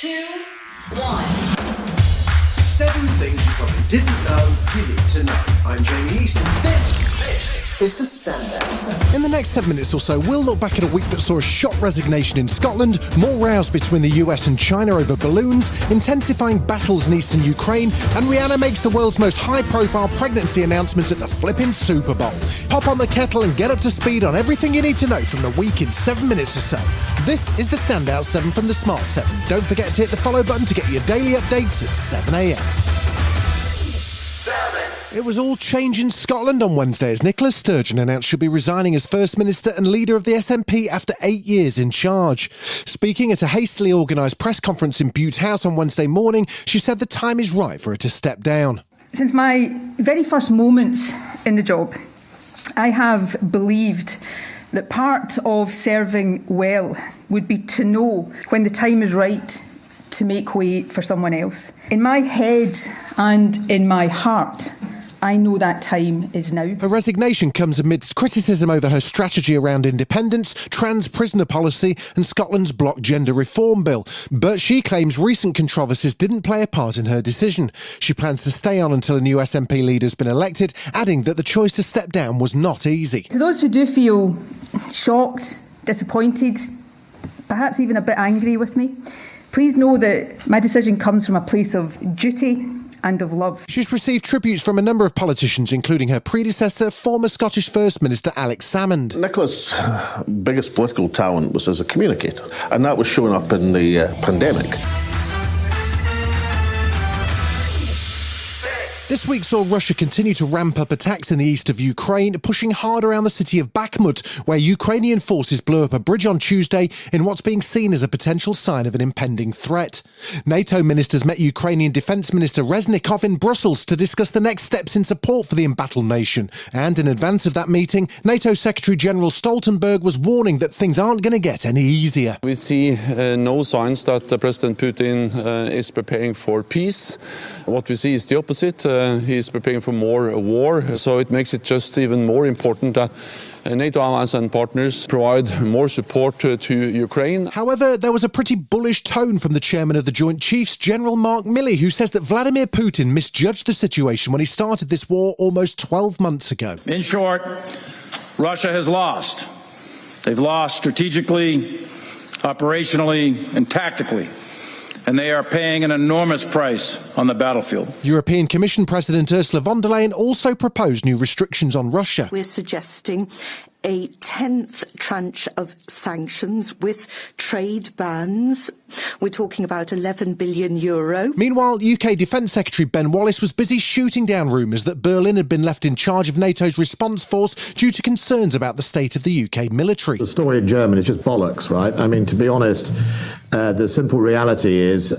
2, 1. 7 things you probably didn't know you need to know. I'm Jamie East, and this is the Standout. In the next 7 minutes or so, we'll look back at a week that saw a shock resignation in Scotland, more rows between the US and China over balloons, intensifying battles in eastern Ukraine, and Rihanna makes the world's most high-profile pregnancy announcement at the flipping Super Bowl. Pop on the kettle and get up to speed on everything you need to know from the week in 7 minutes or so. This is the Standout 7 from the Smart 7. Don't forget to hit the follow button to get your daily updates at 7 a.m. It was all change in Scotland on Wednesday as Nicola Sturgeon announced she'll be resigning as First Minister and leader of the SNP after 8 years in charge. Speaking at a hastily organised press conference in Bute House on Wednesday morning, she said the time is right for her to step down. Since my very first moments in the job, I have believed that part of serving well would be to know when the time is right to make way for someone else. In my head and in my heart, I know that time is now. Her resignation comes amidst criticism over her strategy around independence, trans prisoner policy and Scotland's block gender reform bill. But she claims recent controversies didn't play a part in her decision. She plans to stay on until a new SNP leader's been elected, adding that the choice to step down was not easy. To those who do feel shocked, disappointed, perhaps even a bit angry with me, please know that my decision comes from a place of duty and of love. She's received tributes from a number of politicians, including her predecessor, former Scottish First Minister Alex Salmond. Nicola's biggest political talent was as a communicator, and that was showing up in the pandemic. This week saw Russia continue to ramp up attacks in the east of Ukraine, pushing hard around the city of Bakhmut, where Ukrainian forces blew up a bridge on Tuesday in what's being seen as a potential sign of an impending threat. NATO ministers met Ukrainian Defence Minister Reznikov in Brussels to discuss the next steps in support for the embattled nation. And in advance of that meeting, NATO Secretary-General Stoltenberg was warning that things aren't going to get any easier. We see no signs that President Putin is preparing for peace. What we see is the opposite. He is preparing for more war, so it makes it just even more important that NATO allies and partners provide more support to Ukraine. However, there was a pretty bullish tone from the chairman of the Joint Chiefs, General Mark Milley, who says that Vladimir Putin misjudged the situation when he started this war almost 12 months ago. In short, Russia has lost. They've lost strategically, operationally, and tactically. And they are paying an enormous price on the battlefield. European Commission President Ursula von der Leyen also proposed new restrictions on Russia. We're suggesting a 10th tranche of sanctions with trade bans. We're talking about €11 billion. Meanwhile, UK Defence Secretary Ben Wallace was busy shooting down rumours that Berlin had been left in charge of NATO's response force due to concerns about the state of the UK military. The story in Germany is just bollocks, right? I mean, to be honest, the simple reality is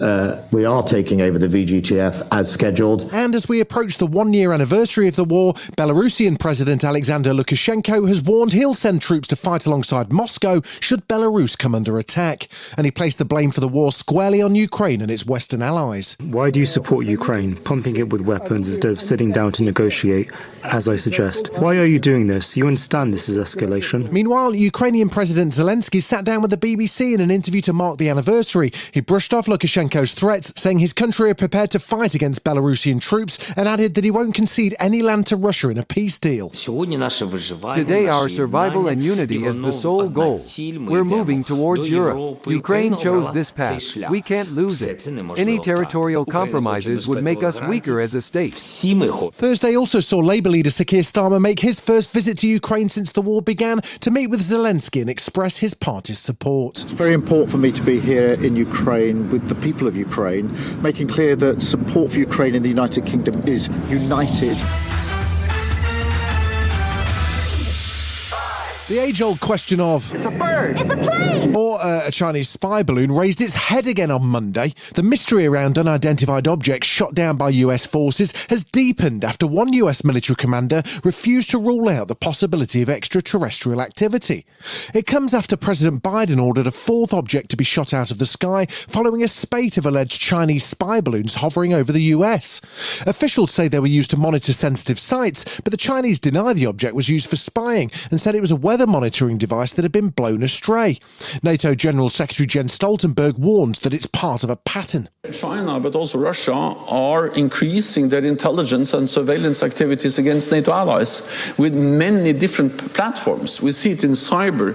we are taking over the VGTF as scheduled. And as we approach the 1-year anniversary of the war, Belarusian President Alexander Lukashenko has warned he'll send troops to fight alongside Moscow should Belarus come under attack. And he placed the blame for the war squarely on Ukraine and its Western allies. Why do you support Ukraine, pumping it with weapons instead of sitting down to negotiate, as I suggest? Why are you doing this? You understand this is escalation. Meanwhile, Ukrainian President Zelensky sat down with the BBC in an interview to mark the anniversary. He brushed off Lukashenko's threats, saying his country are prepared to fight against Belarusian troops, and added that he won't concede any land to Russia in a peace deal. Today our survival and unity is the sole goal. We're moving towards Europe. Ukraine chose this path. We can't lose it. Any territorial compromises would make us weaker as a state. Thursday also saw Labour leader Sir Keir Starmer make his first visit to Ukraine since the war began to meet with Zelensky and express his party's support. It's very important for me to be here in Ukraine with the people of Ukraine, making clear that support for Ukraine in the United Kingdom is united. The age-old question of it's a bird, it's a plane, or a Chinese spy balloon raised its head again on Monday. The mystery around unidentified objects shot down by US forces has deepened after one US military commander refused to rule out the possibility of extraterrestrial activity. It comes after President Biden ordered a fourth object to be shot out of the sky following a spate of alleged Chinese spy balloons hovering over the US. Officials say they were used to monitor sensitive sites, but the Chinese deny the object was used for spying and said it was a weather monitoring device that had been blown astray. NATO General Secretary Jens Stoltenberg warns that it's part of a pattern. China, but also Russia, are increasing their intelligence and surveillance activities against NATO allies with many different platforms. We see it in cyber,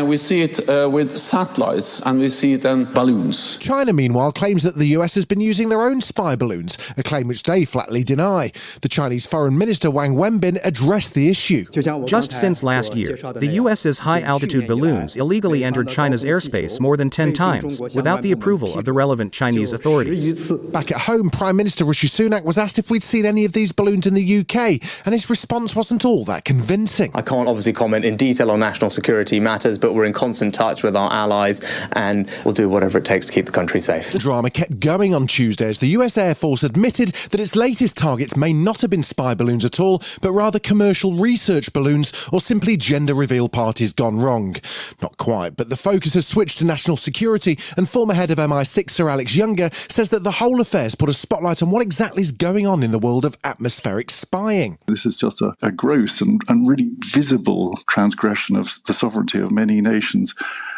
we see it with satellites, and we see it in balloons. China, meanwhile, claims that the US has been using their own spy balloons, a claim which they flatly deny. The Chinese Foreign Minister Wang Wenbin addressed the issue. Just since last year, the US's high-altitude balloons illegally entered China's airspace more than 10 times without the approval of the relevant Chinese authorities. Back at home, Prime Minister Rishi Sunak was asked if we'd seen any of these balloons in the UK, and his response wasn't all that convincing. I can't obviously comment in detail on national security matters, but we're in constant touch with our allies, and we'll do whatever it takes to keep the country safe. The drama kept going on Tuesday as the US Air Force admitted that its latest targets may not have been spy balloons at all, but rather commercial research balloons or simply gender reveal parties gone wrong. Not quite, but the focus has switched to national security, and former head of MI6 Sir Alex Younger says that the whole affair's put a spotlight on what exactly is going on in the world of atmospheric spying. This is just a gross and really visible transgression of the sovereignty of many nations.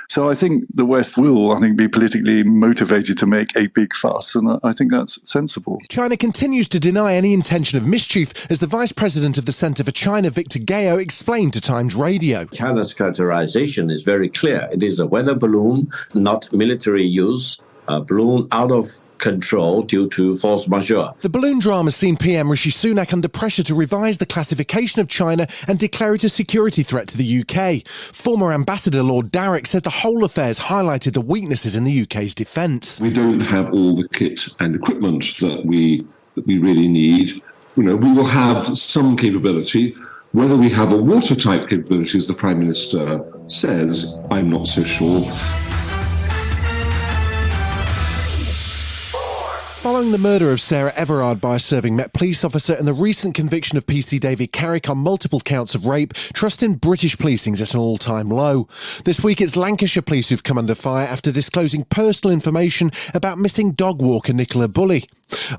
So I think the West will, be politically motivated to make a big fuss, and I think that's sensible. China continues to deny any intention of mischief, as the Vice President of the Centre for China, Victor Gao, explained to Times Radio. China's characterization is very clear. It is a weather balloon, not military use. A balloon out of control due to force majeure. The balloon drama's seen PM Rishi Sunak under pressure to revise the classification of China and declare it a security threat to the UK. Former Ambassador Lord Darroch said the whole affair's highlighted the weaknesses in the UK's defence. We don't have all the kit and equipment that we really need. We will have some capability. Whether we have a watertight capability, as the Prime Minister says, I'm not so sure. Following the murder of Sarah Everard by a serving Met police officer and the recent conviction of PC David Carrick on multiple counts of rape, trust in British policing is at an all-time low. This week it's Lancashire police who've come under fire after disclosing personal information about missing dog walker Nicola Bully.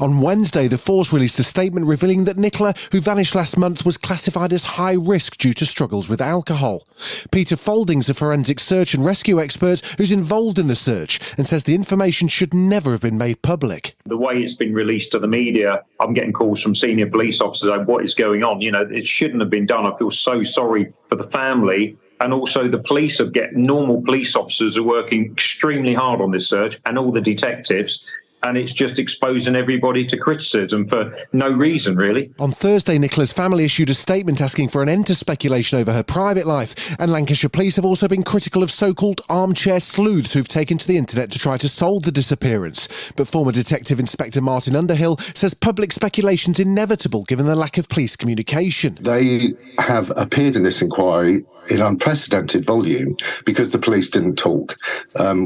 On Wednesday, the force released a statement revealing that Nicola, who vanished last month, was classified as high risk due to struggles with alcohol. Peter Folding's a forensic search and rescue expert who's involved in the search and says the information should never have been made public. The way it's been released to the media, I'm getting calls from senior police officers like, what is going on? It shouldn't have been done. I feel so sorry for the family. And also the police normal police officers are working extremely hard on this search, and all the detectives. And it's just exposing everybody to criticism for no reason, really. On Thursday, Nicola's family issued a statement asking for an end to speculation over her private life. And Lancashire police have also been critical of so-called armchair sleuths who've taken to the internet to try to solve the disappearance. But former Detective Inspector Martin Underhill says public speculation's inevitable given the lack of police communication. They have appeared in this inquiry in unprecedented volume because the police didn't talk.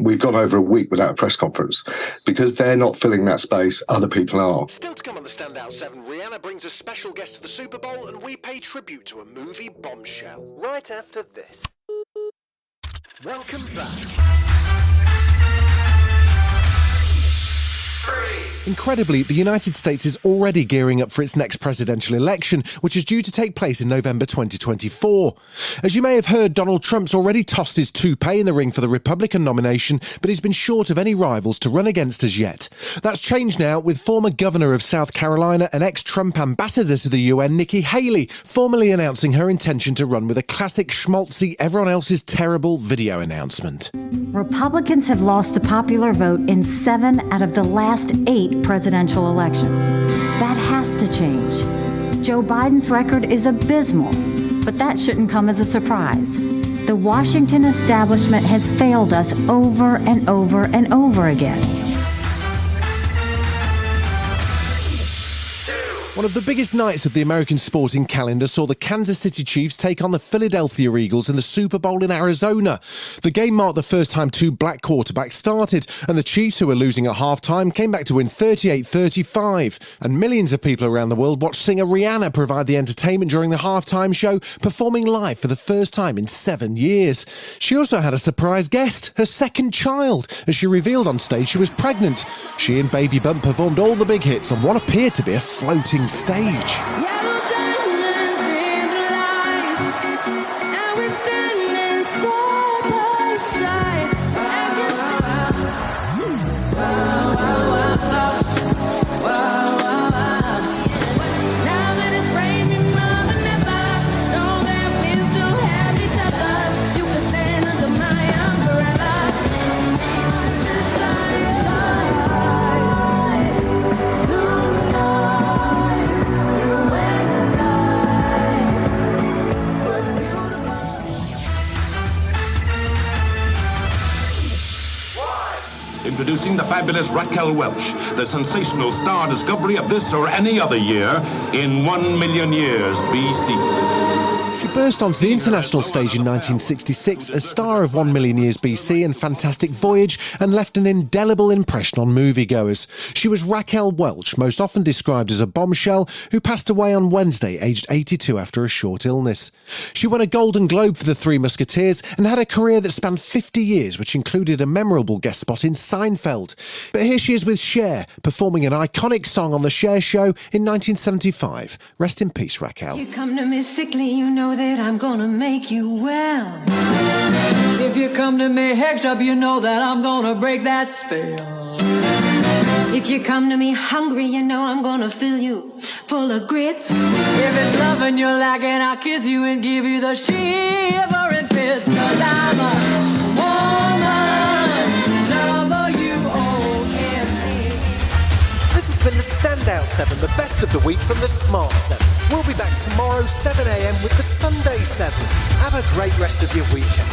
We've gone over a week without a press conference. Because they're not filling that space, other people are. Still to come on the Standout 7, Rihanna brings a special guest to the Super Bowl and we pay tribute to a movie bombshell. Right after this. Welcome back. Incredibly, the United States is already gearing up for its next presidential election, which is due to take place in November 2024. As you may have heard, Donald Trump's already tossed his toupee in the ring for the Republican nomination, but he's been short of any rivals to run against as yet. That's changed now, with former governor of South Carolina and ex-Trump ambassador to the UN, Nikki Haley, formally announcing her intention to run with a classic schmaltzy, everyone else's terrible video announcement. Republicans have lost the popular vote in 7 out of the last 8 presidential elections. That has to change. Joe Biden's record is abysmal, but that shouldn't come as a surprise. The Washington establishment has failed us over and over and over again. One of the biggest nights of the American sporting calendar saw the Kansas City Chiefs take on the Philadelphia Eagles in the Super Bowl in Arizona. The game marked the first time 2 black quarterbacks started, and the Chiefs, who were losing at half-time, came back to win 38-35. And millions of people around the world watched singer Rihanna provide the entertainment during the half-time show, performing live for the first time in 7 years. She also had a surprise guest, her second child, as she revealed on stage she was pregnant. She and Baby Bump performed all the big hits on what appeared to be a floating stage. Yellow diamonds in the light, and we stand Introducing the fabulous Raquel Welch, the sensational star discovery of this or any other year in 1 million years BC. She burst onto the international stage in 1966 as star of 1 Million Years BC and Fantastic Voyage, and left an indelible impression on moviegoers. She was Raquel Welch, most often described as a bombshell, who passed away on Wednesday, aged 82 after a short illness. She won a Golden Globe for The Three Musketeers and had a career that spanned 50 years, which included a memorable guest spot in Seinfeld. But here she is with Cher, performing an iconic song on The Cher Show in 1975. Rest in peace, Raquel. You come to me sickly, you know that I'm gonna make you well. If you come to me hexed up, you know that I'm gonna break that spell. If you come to me hungry, you know I'm gonna fill you full of grits. If it's loving you're lacking, I'll kiss you and give you the shivering fits. 'Cause I'm a woman, W-O-M-A. This has been the Standout 7, the best of the week from the Smart 7. We'll be back tomorrow, 7 a.m. with the Sunday 7. Have a great rest of your weekend.